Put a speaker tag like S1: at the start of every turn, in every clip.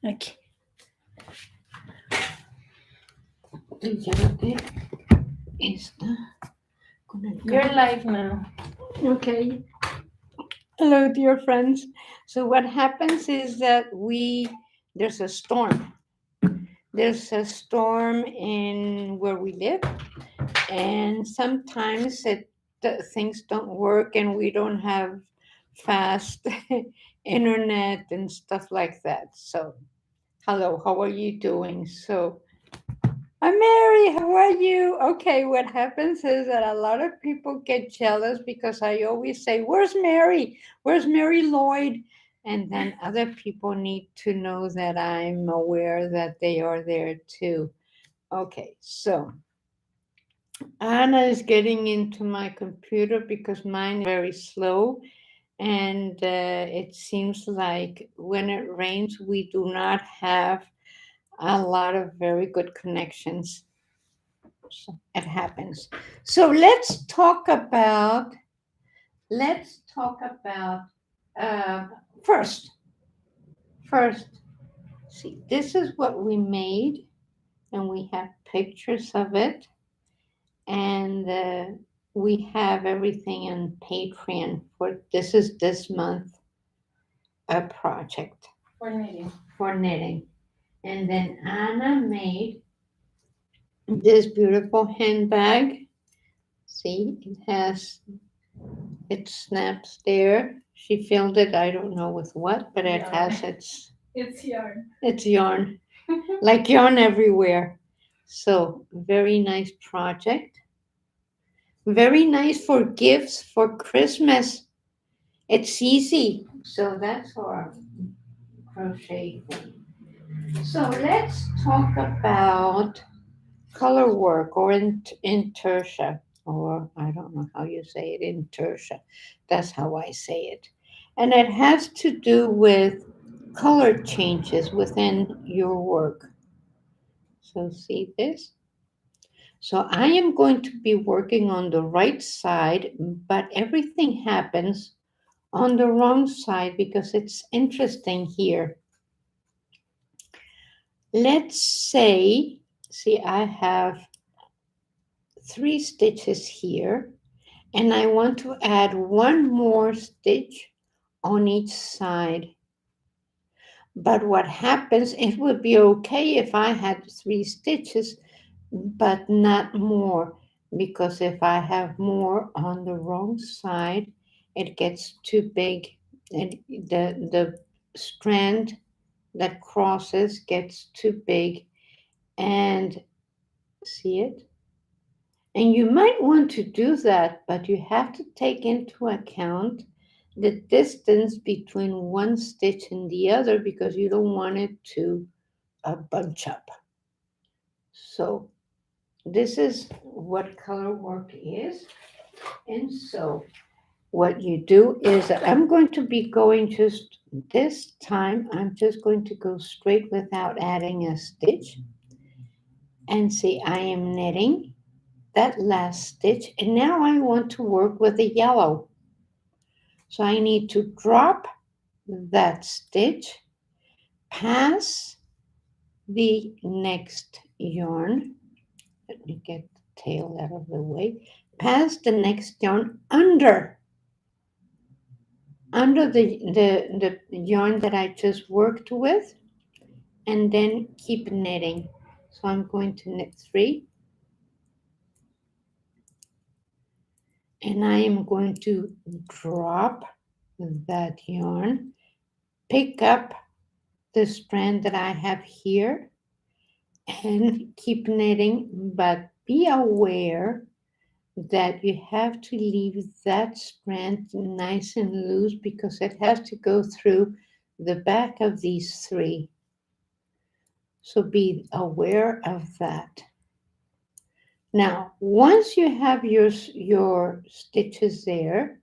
S1: Okay. You're live now.
S2: Okay. Hello, dear friends. So what happens is that there's a storm. There's a storm in where we live, and sometimes things don't work, and we don't have fast internet and stuff like that. So, hello, how are you doing? So, I'm Mary. How are you? Okay, what happens is that a lot of people get jealous because I always say, "Where's Mary? Where's Mary Lloyd?" And then other people need to know that I'm aware that they are there too. Okay, so Anna is getting into my computer because mine is very slow. And it seems like when it rains, we do not have a lot of very good connections. So it happens. So let's talk about uh, first. First, see, this is what we made, and we have pictures of it, and we have everything in Patreon for this is this month a project
S1: For knitting.
S2: for knitting, and then Anna made this beautiful handbag. See, it snaps there. She filled it, I don't know with what, but it
S1: Yarn.
S2: has
S1: It's yarn.
S2: it's yarn, like yarn everywhere. So, very nice project. Very nice for gifts for Christmas. It's easy. So, that's our crochet thing. So, let's talk about color work or intertia, or I don't know how you say it, intertia. That's how I say it. And it has to do with color changes within your work. So see this? So I am going to be working on the right side, but everything happens on the wrong side because it's interesting here. Let's say, see, I have 3 stitches here, and I want to add one more stitch on each side. But what happens, it would be okay if I had 3 stitches, but not more, because if I have more on the wrong side, it gets too big, and the strand that crosses gets too big. And see it? And you might want to do that, but you have to take into account the distance between one stitch and the other because you don't want it to bunch up. So this is what color work is. And so what you do is that I'm going to be going just this time, I'm just going to go straight without adding a stitch. And see, I am knitting that last stitch, and now I want to work with the yellow. So I need to drop that stitch, pass the next yarn. Let me get the tail out of the way. Pass the next yarn under the yarn that I just worked with, and then keep knitting. So I'm going to knit 3, and I am going to drop that yarn, pick up the strand that I have here, and keep knitting, but be aware that you have to leave that strand nice and loose because it has to go through the back of these 3. So be aware of that. Now, once you have your stitches there,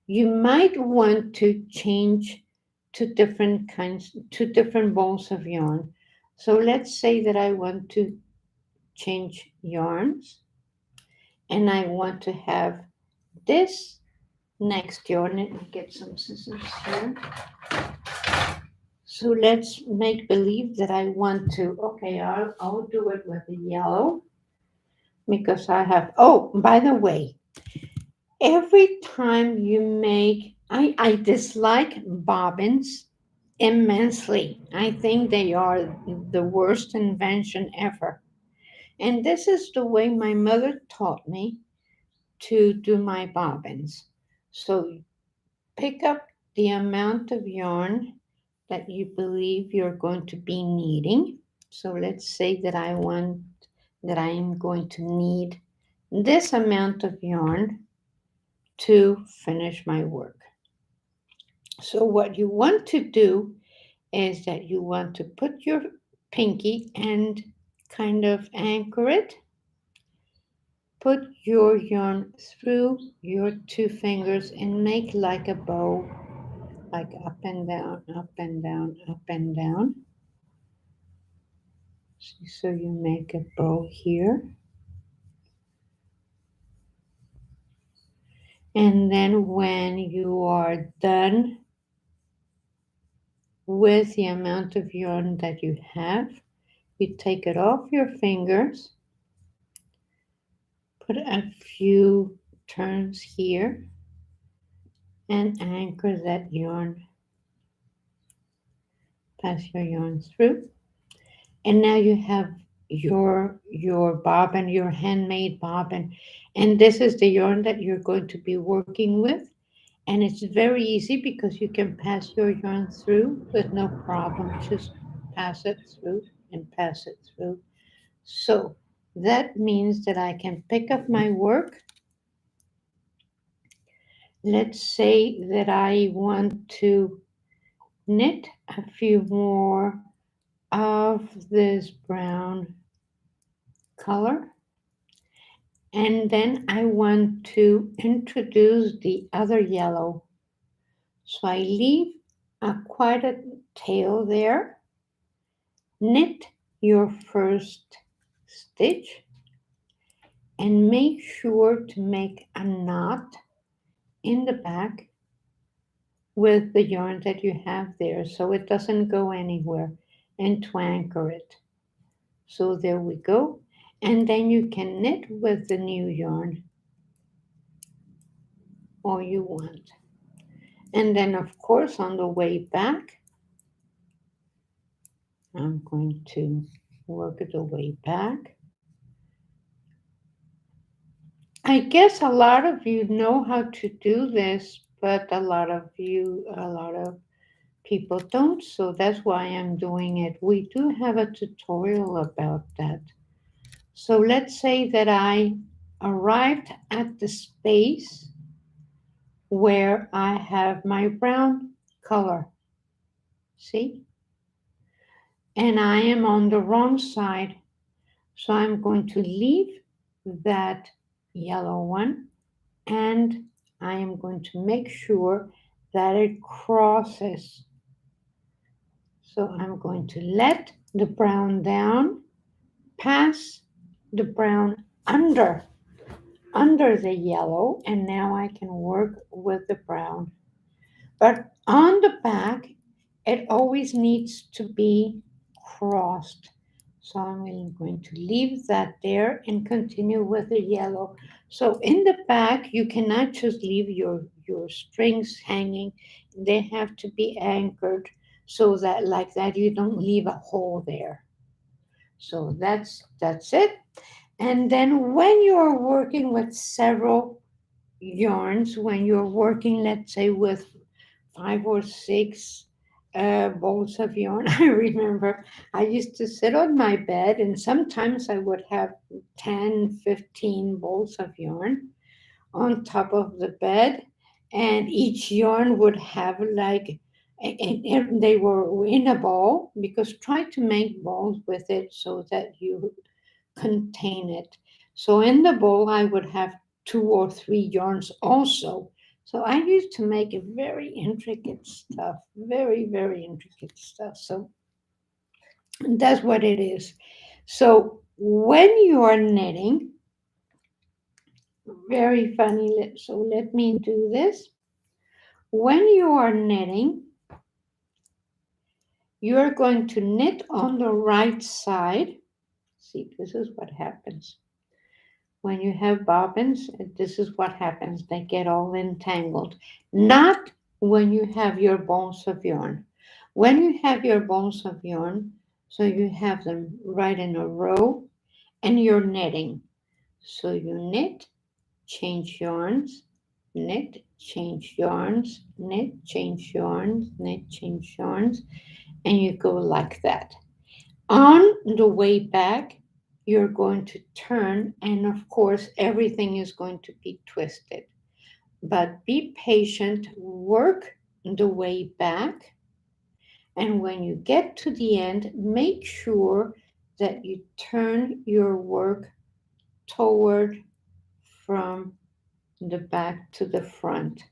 S2: you might want to change to different balls of yarn. So let's say that I want to change yarns, and I want to have this next yarn. Let me get some scissors here. So let's make believe that I want to, okay, I'll do it with the yellow because I have, oh, by the way, every time you make, I dislike bobbins immensely. I think they are the worst invention ever. And this is the way my mother taught me to do my bobbins. So pick up the amount of yarn that you believe you're going to be needing. So let's say that I am going to need this amount of yarn to finish my work. So what you want to do is that you want to put your pinky and kind of anchor it. Put your yarn through your two fingers and make like a bow, like up and down, up and down, up and down. So you make a bow here. And then when you are done with the amount of yarn that you have, you take it off your fingers, put a few turns here, and anchor that yarn. Pass your yarn through. And now you have your bobbin, your handmade bobbin. And this is the yarn that you're going to be working with. And it's very easy because you can pass your yarn through with no problem. Just pass it through and pass it through. So that means that I can pick up my work. Let's say that I want to knit a few more of this brown color. And then I want to introduce the other yellow. So I leave quite a tail there. Knit your first stitch and make sure to make a knot in the back with the yarn that you have there so it doesn't go anywhere, and to anchor it. So there we go. And then you can knit with the new yarn all you want. And then of course on the way back, I'm going to work the way back. I guess a lot of you know how to do this, but a lot of people don't, so that's why I'm doing it. We do have a tutorial about that. So let's say that I arrived at the space where I have my brown color. See? And I am on the wrong side. So I'm going to leave that yellow one and I am going to make sure that it crosses. So I'm going to let the brown down, pass the brown under the yellow, and now I can work with the brown. But on the back, it always needs to be crossed. So I'm going to leave that there and continue with the yellow. So in the back, you cannot just leave your strings hanging. They have to be anchored so that like that you don't leave a hole there. So that's it. And then when you're working with several yarns, when you're working, let's say, with 5 or 6 bolts of yarn. I remember I used to sit on my bed and sometimes I would have 10, 15 bolts of yarn on top of the bed, and each yarn would have like, and they were in a ball because try to make balls with it so that you contain it. So in the bowl, I would have 2 or 3 yarns also. So I used to make a very intricate stuff, very, very intricate stuff. So that's what it is. So when you are knitting, very funny. So let me do this. When you are knitting, you are going to knit on the right side. See, this is what happens. When you have bobbins, this is what happens. They get all entangled. Not when you have your balls of yarn. When you have your balls of yarn, so you have them right in a row, and you're knitting. So you knit, change yarns, knit, change yarns, knit, change yarns, knit, change yarns, and you go like that. On the way back, you're going to turn, and of course, everything is going to be twisted. But be patient, work the way back, and when you get to the end, make sure that you turn your work toward from the back to the front.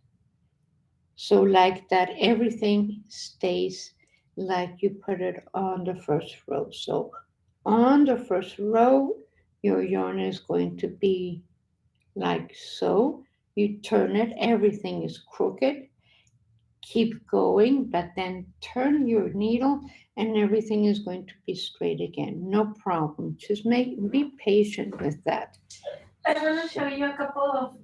S2: So, like that, everything stays like you put it on the first row. So, on the first row, your yarn is going to be like so. You turn it, everything is crooked. Keep going, but then turn your needle and everything is going to be straight again. No problem. Just be patient with that.
S1: I want to show you a couple of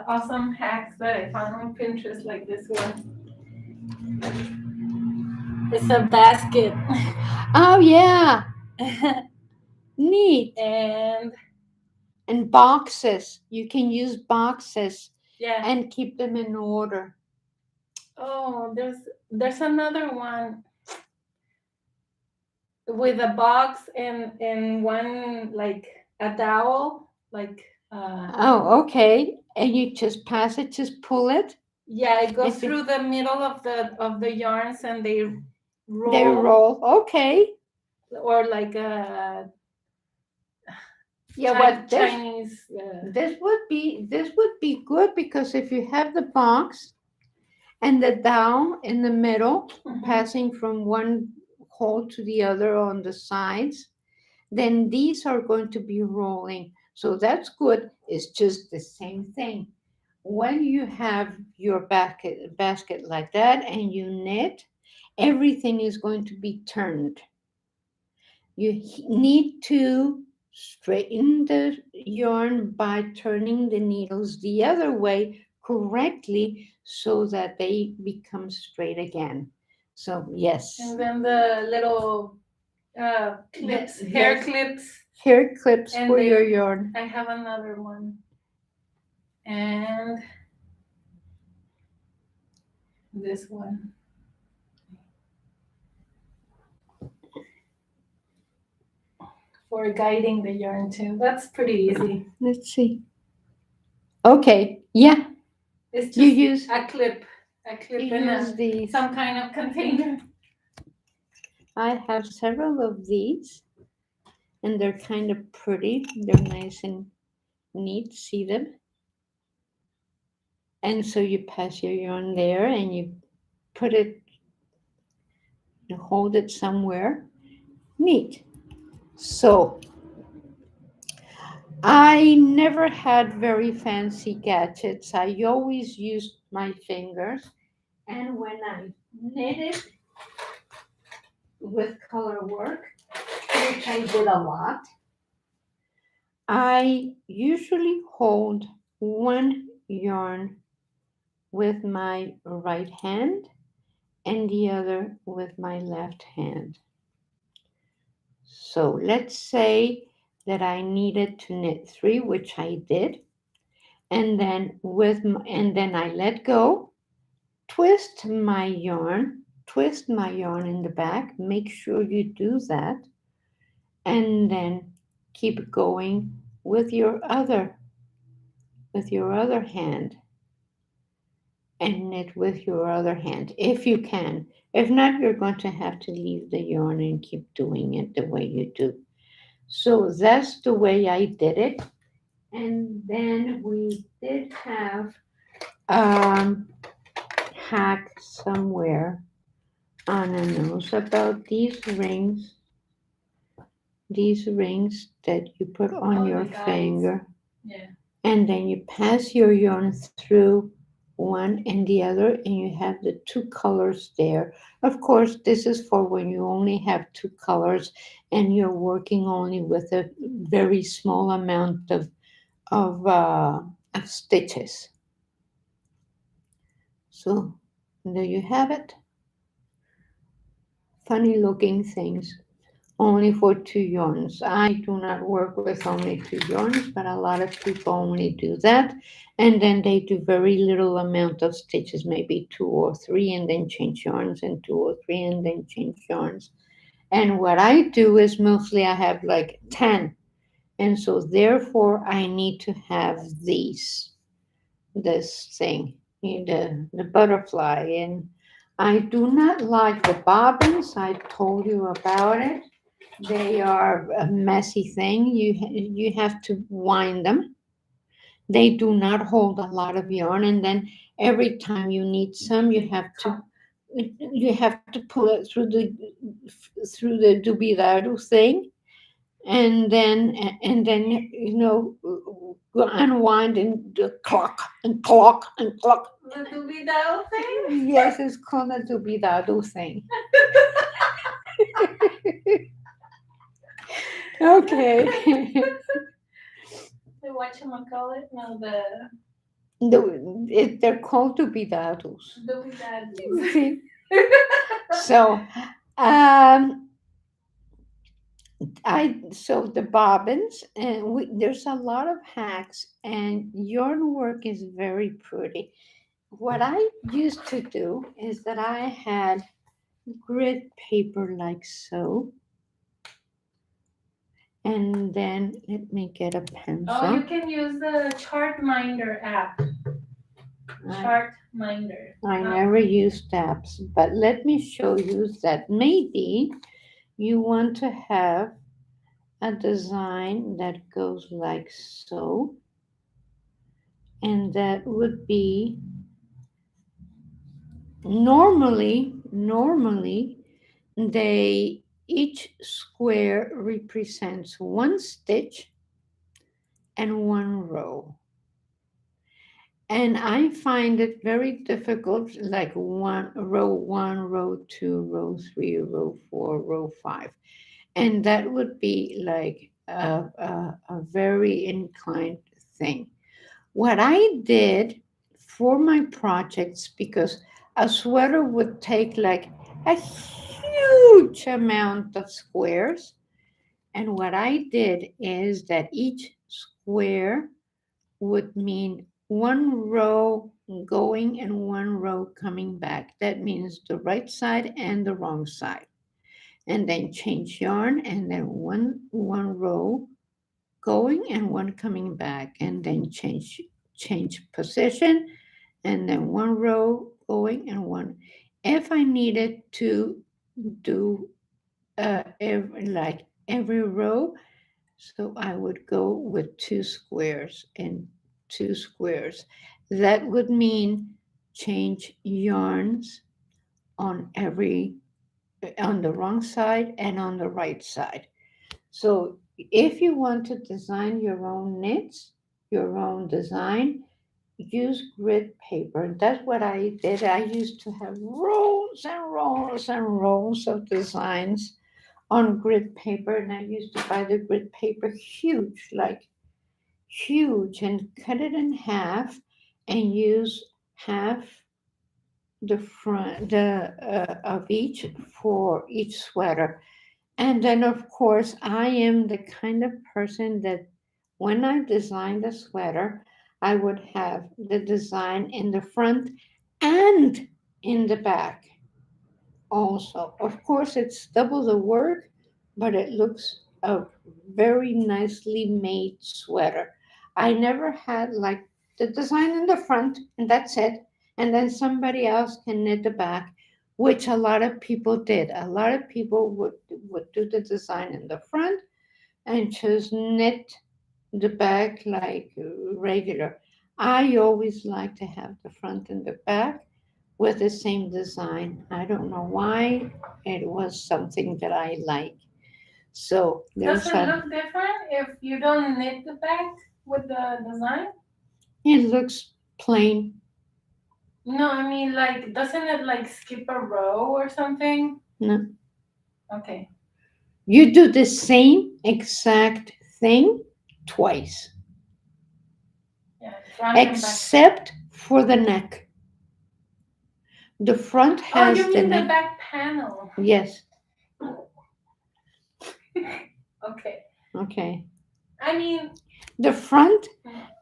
S1: awesome hacks that I found on Pinterest, like this one. It's a basket.
S2: Oh, yeah. Neat.
S1: And
S2: boxes. You can use boxes
S1: yeah.
S2: and keep them in order.
S1: Oh, there's another one with a box and one like a dowel, like
S2: Oh, okay. And you just pass it, just pull it.
S1: yeah, it goes through the middle of the yarns and they roll.
S2: They roll. Okay.
S1: Or like a
S2: Chinese. This would be good because if you have the box and the dowel in the middle, passing from one hole to the other on the sides, then these are going to be rolling. So that's good. It's just the same thing. When you have your basket like that and you knit, everything is going to be turned. You need to straighten the yarn by turning the needles the other way correctly so that they become straight again. So, yes.
S1: And then the little clips, hair clips.
S2: Hair clips for your yarn.
S1: I have another one. And this one. For guiding the yarn too. That's pretty easy.
S2: Let's see. Okay, yeah.
S1: It's just
S2: you use
S1: a clip in some kind of container.
S2: I have several of these, and they're kind of pretty. They're nice and neat. See them? And so you pass your yarn there, and you put it, you hold it somewhere. Neat. So I never had very fancy gadgets. I always used my fingers, and when I knitted with color work, which I did a lot, I usually hold one yarn with my right hand and the other with my left hand. So let's say that I needed to knit 3, which I did, and then I let go, twist my yarn in the back. Make sure you do that, and then keep going with your other hand, and knit with your other hand if you can. If not, you're going to have to leave the yarn and keep doing it the way you do. So that's the way I did it. And then we did have hack somewhere on a nose about these rings that you put on your finger.
S1: Yeah.
S2: And then you pass your yarn through one and the other, and you have the two colors there. Of course, this is for when you only have two colors and you're working only with a very small amount of stitches. So there you have it. Funny looking things. Only for two yarns. I do not work with only two yarns, but a lot of people only do that. And then they do very little amount of stitches, maybe two or three, and then change yarns, and two or three, and then change yarns. And what I do is mostly I have like 10. And so therefore I need to have this thing, the butterfly. And I do not like the bobbins. I told you about it. They are a messy thing. You have to wind them. They do not hold a lot of yarn, and then every time you need some, you have to pull it through the dubidado thing, and then unwind and clock and clock and clock.
S1: The doobie thing?
S2: Yes, it's called a dubidado thing. Okay.
S1: The whatchamacallit? No, the
S2: They're called dubidados.
S1: doobie
S2: See? So, um, so the bobbins, and there's a lot of hacks, and yarn work is very pretty. What I used to do is that I had grid paper like so, and then let me get a pencil.
S1: Oh, you can use the chart minder app. Chart minder.
S2: I never used apps, but let me show you that maybe you want to have a design that goes like so, and that would be normally they each square represents one stitch and one row. And I find it very difficult, like one, row two, row three, row four, row five. And that would be like a very inclined thing. What I did for my projects, because a sweater would take like a huge amount of squares, and what I did is that each square would mean one row going and one row coming back. That means the right side and the wrong side. And then change yarn, and then one row going and one coming back, and then change position, and then one row going and one. If I needed to do every row, so I would go with two squares and two squares. That would mean change yarns on on the wrong side and on the right side. So if you want to design your own knits, your own design, use grid paper. That's what I did. I used to have rows and rows and rows of designs on grid paper, and I used to buy the grid paper huge, like huge, and cut it in half and use half the front of each for each sweater. And then, of course, I am the kind of person that when I designed a sweater, I would have the design in the front and in the back also. Of course, it's double the work, but it looks a very nicely made sweater. I never had like the design in the front, and that's it. And then somebody else can knit the back, which a lot of people did. A lot of people would do the design in the front and just knit the back like regular. I always like to have the front and the back with the same design. I don't know why. It was something that I like. So
S1: Does it look different if you don't knit the back with the design?
S2: It looks plain.
S1: No, I mean, like, doesn't it like skip a row or something?
S2: No.
S1: Okay.
S2: You do the same exact thing twice,
S1: Yeah, front and back.
S2: except for the neck. The front
S1: Oh,
S2: has
S1: you
S2: the
S1: mean the
S2: neck.
S1: back panel?
S2: Yes.
S1: Okay.
S2: Okay.
S1: I mean,
S2: The front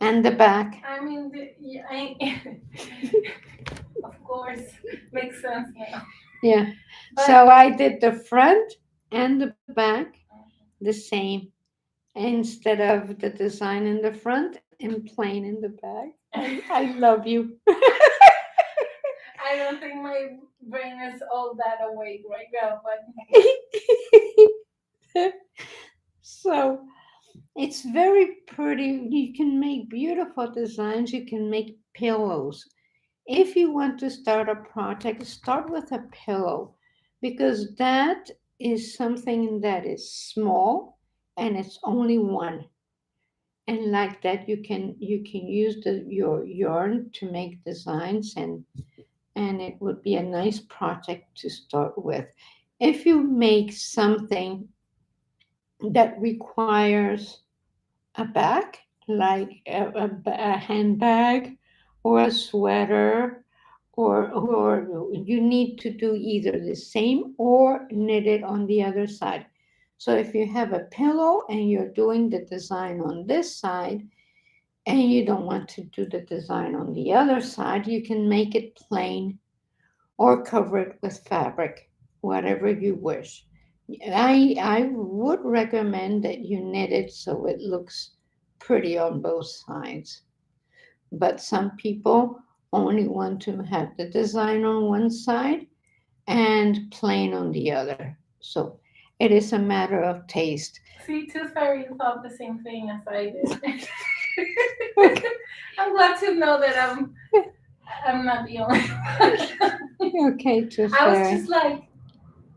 S2: and the back.
S1: I mean, of course, makes sense now.
S2: Yeah.
S1: But
S2: So I did the front and the back the same instead of the design in the front and plain in the back. I love you.
S1: I don't think my brain is all that awake right now. But
S2: So it's very pretty. You can make beautiful designs. You can make pillows. If you want to start a project, start with a pillow because that is something that is small and it's only one. And like that you can use your yarn to make designs and it would be a nice project to start with. If you make something that requires a bag, like a handbag or a sweater, or you need to do either the same or knit it on the other side. So if you have a pillow and you're doing the design on this side and you don't want to do the design on the other side, you can make it plain or cover it with fabric, whatever you wish. I would recommend that you knit it so it looks pretty on both sides. But some people only want to have the design on one side and plain on the other. So it is a matter of taste.
S1: see, Tooth Fairy thought the same thing as I did.
S2: Okay,
S1: I'm glad to know that I'm not the only one.
S2: okay, just
S1: I was just like,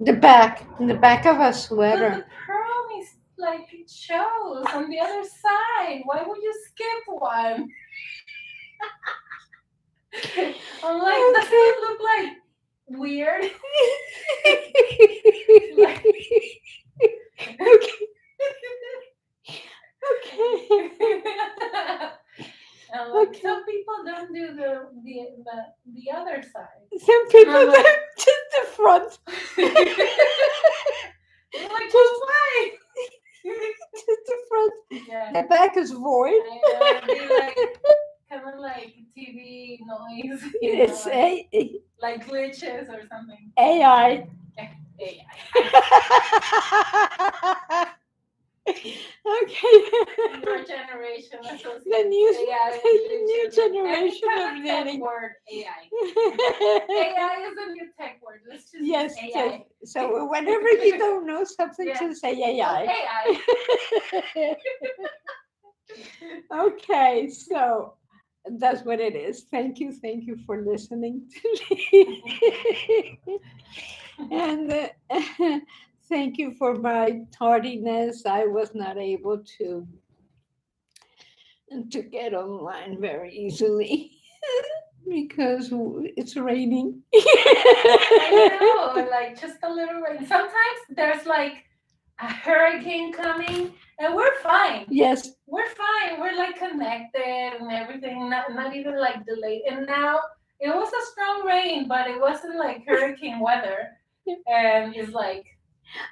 S2: the back of a
S1: but
S2: sweater.
S1: the pearl is like it shows on the other side. Why would you skip one? I'm like, doesn't
S2: Okay.
S1: it look like weird? Like,
S2: Okay. Okay.
S1: I'm like,
S2: Okay.
S1: some people don't do the other side.
S2: Some people
S1: I'm like-
S2: don't just the front.
S1: I'm like, just why?
S2: Just the front.
S1: Yeah.
S2: The back is void.
S1: I know, it'd be like kind of like TV noise,
S2: It's
S1: like glitches or something.
S2: AI.
S1: AI.
S2: Okay.
S1: Your generation associates
S2: The new,
S1: AI
S2: the
S1: with
S2: new
S1: glitches.
S2: generation
S1: Any
S2: of
S1: kind tech
S2: knitting.
S1: word, AI. AI is a new tech word. Let's just
S2: Yes,
S1: use
S2: yes.
S1: AI.
S2: So whenever you don't know something,
S1: Yeah.
S2: just say AI.
S1: AI.
S2: Okay, so that's what it is. Thank you for listening to me. And thank you for my tardiness. I was not able to get online very easily because it's raining.
S1: I know, like just a little rain. Sometimes there's like a hurricane coming, and we're fine.
S2: Yes,
S1: We're fine. We're like connected and everything, not even like delayed. And now it was a strong rain, but it wasn't like hurricane weather. And it's like,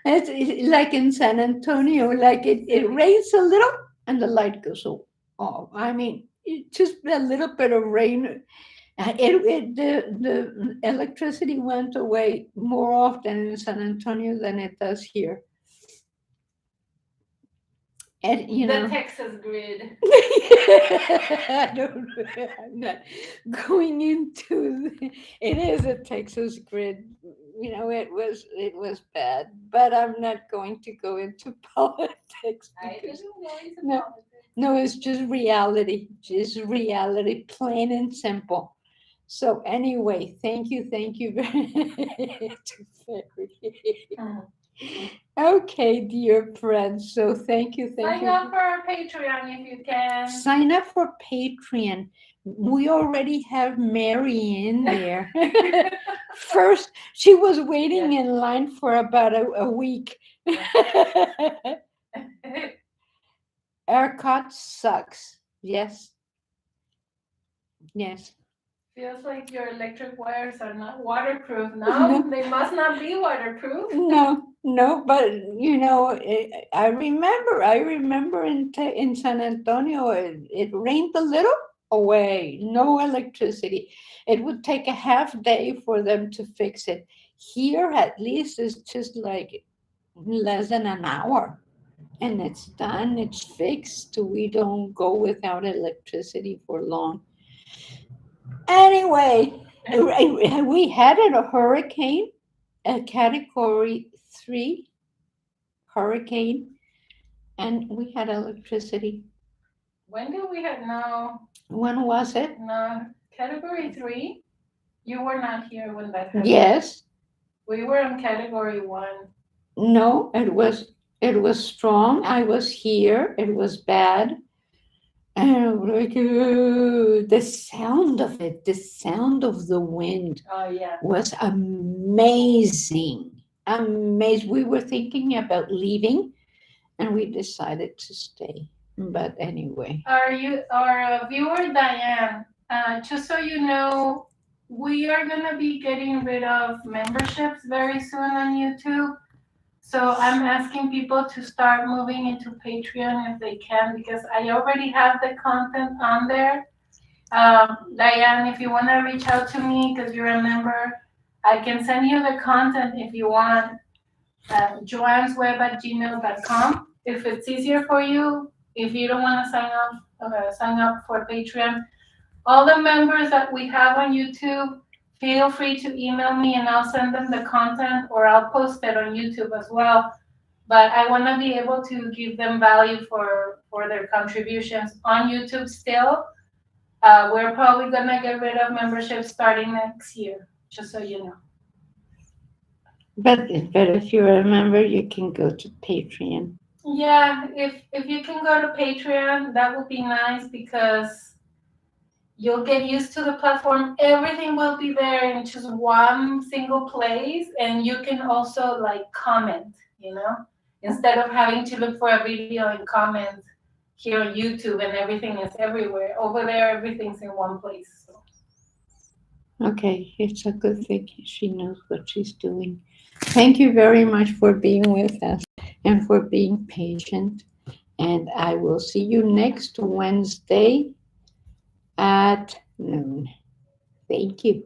S2: it's like in San Antonio, like it rains a little and the light goes off. I mean, just a little bit of rain. The electricity went away more often in San Antonio than it does here. And
S1: the Texas grid.
S2: I don't know. I'm not going into it is a Texas grid. It was bad, but I'm not going to go into politics
S1: I
S2: because
S1: didn't go into
S2: no.
S1: politics.
S2: no, it's just reality, plain and simple. So anyway, thank you very
S1: Mhm.
S2: Okay, dear friends. So thank you.
S1: Sign up for our Patreon if you can.
S2: Sign up for Patreon. we already have Mary in there. First, she was waiting in line for about a week. ERCOT sucks. Yes. Yes.
S1: Feels like your electric wires are not waterproof. No, they must not be waterproof.
S2: No, but I remember in San Antonio, it rained a little away, no electricity. It would take a half day for them to fix it. Here, at least, it's just like less than an hour, and it's done, it's fixed. We don't go without electricity for long. Anyway, we had a hurricane, a category 3 hurricane, and we had electricity.
S1: When did we have no?
S2: When was it?
S1: No, category 3. You were not here when that happened.
S2: Yes.
S1: We were in category 1.
S2: No, it was strong. I was here. It was bad. And like the sound of it, the sound of the wind.
S1: Oh yeah.
S2: Was amazing. Amazing. We were thinking about leaving, and we decided to stay. But anyway.
S1: Our viewer Diane, just so you know, we are gonna be getting rid of memberships very soon on YouTube. So I'm asking people to start moving into Patreon if they can, because I already have the content on there. Diane, if you want to reach out to me because you're a member, I can send you the content if you want. JoannesWeb@gmail.com. If it's easier for you, if you don't want to sign up for Patreon, all the members that we have on YouTube, feel free to email me and I'll send them the content, or I'll post it on YouTube as well. But I want to be able to give them value for their contributions on YouTube still. We're probably going to get rid of memberships starting next year, just so you know.
S2: But if you remember, you can go to Patreon.
S1: Yeah, if you can go to Patreon, that would be nice, because you'll get used to the platform. Everything will be there in just one single place, and you can also like comment, instead of having to look for a video and comment here on YouTube and everything is everywhere. Over there, everything's in one place. So.
S2: Okay, it's a good thing she knows what she's doing. Thank you very much for being with us and for being patient. And I will see you next Wednesday at noon. Thank you.